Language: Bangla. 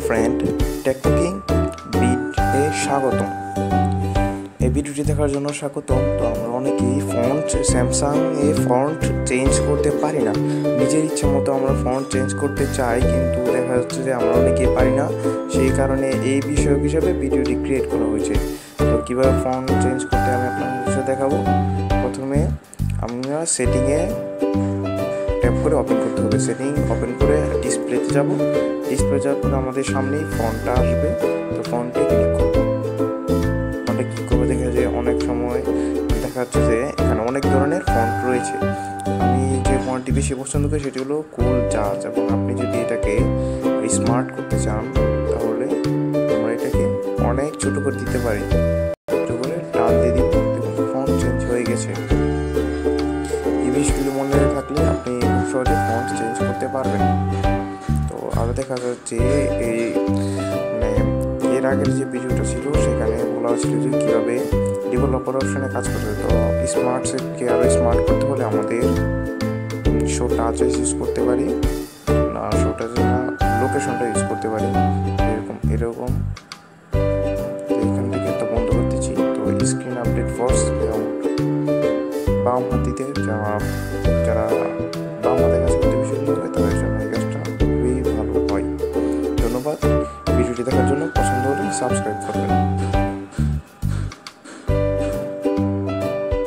ফ্রেন্ড, টেকনোকিং বিটে স্বাগতম। এই ভিডিওটি দেখার জন্য স্বাগতম। তো আমরা অনেকেই স্যামসাং ফন্ট চেঞ্জ করতে পারি না, নিজের ইচ্ছা মতো আমরা ফন্ট চেঞ্জ করতে চাই, কিন্তু দেখা যাচ্ছে যে আমরা অনেকেই পারি না। সেই কারণে এই বিষয় হিসাবে ভিডিওটি ক্রিয়েট করা হয়েছে। তো কীভাবে ফন্ট চেঞ্জ করতে আমি আপনাদের দেখাবো। প্রথমে আমরা সেটিংয়ে ট্যাপ করে ওপেন করতে হবে। সেটিং ওপেন করে ডিসপ্লেতে যাব। ডিসপ্লে যাওয়ার পরে আমাদের সামনেই ফন্টটা আসবে। তো ফন্টে ক্লিক করবো। ফন্টে ক্লিক করবো, দেখা যায় অনেক সময় দেখা যাচ্ছে যে এখানে অনেক ধরনের ফন্ট রয়েছে। আমি যে ফন্টটি বেশি পছন্দ করি সেটি হলো কুল জাজ, এবং আপনি যদি এটাকে স্মার্ট করতে চান তাহলে আমরা এটাকে অনেক ছোটো করে দিতে পারি। ছোটো করে টান দিয়ে দিব, দেখুন ফন্ট চেঞ্জ হয়ে গেছে। এই বিষয়গুলো মনে থাকলে আপনি খুব সহজে ফন্ট চেঞ্জ করতে পারবেন। তো আরও দেখা যাচ্ছে এর আগের যে ভিডিওটা ছিল সেখানে বলা হয়েছিল যে কীভাবে ডেভেলপার অপশনে কাজ করতে। তো স্মার্ট সেটকে আরও স্মার্ট করতে হলে আমাদের শো টাচ ইউজ করতে পারি, না শো টাচ না লোকেশনটা ইউজ করতে পারি। এরকম এখান থেকে একটা বন্ধ করতেছি। তো স্ক্রিন আপডেট ফোর্স বাম হাতিতে যারা বাম হাতে কাজ করতে বেশি হবে তাদের জন্য এই কাজটা খুবই ভালো হয়। ধন্যবাদ। ভিডিওটি দেখার জন্য পছন্দ হলে সাবস্ক্রাইব করবেন।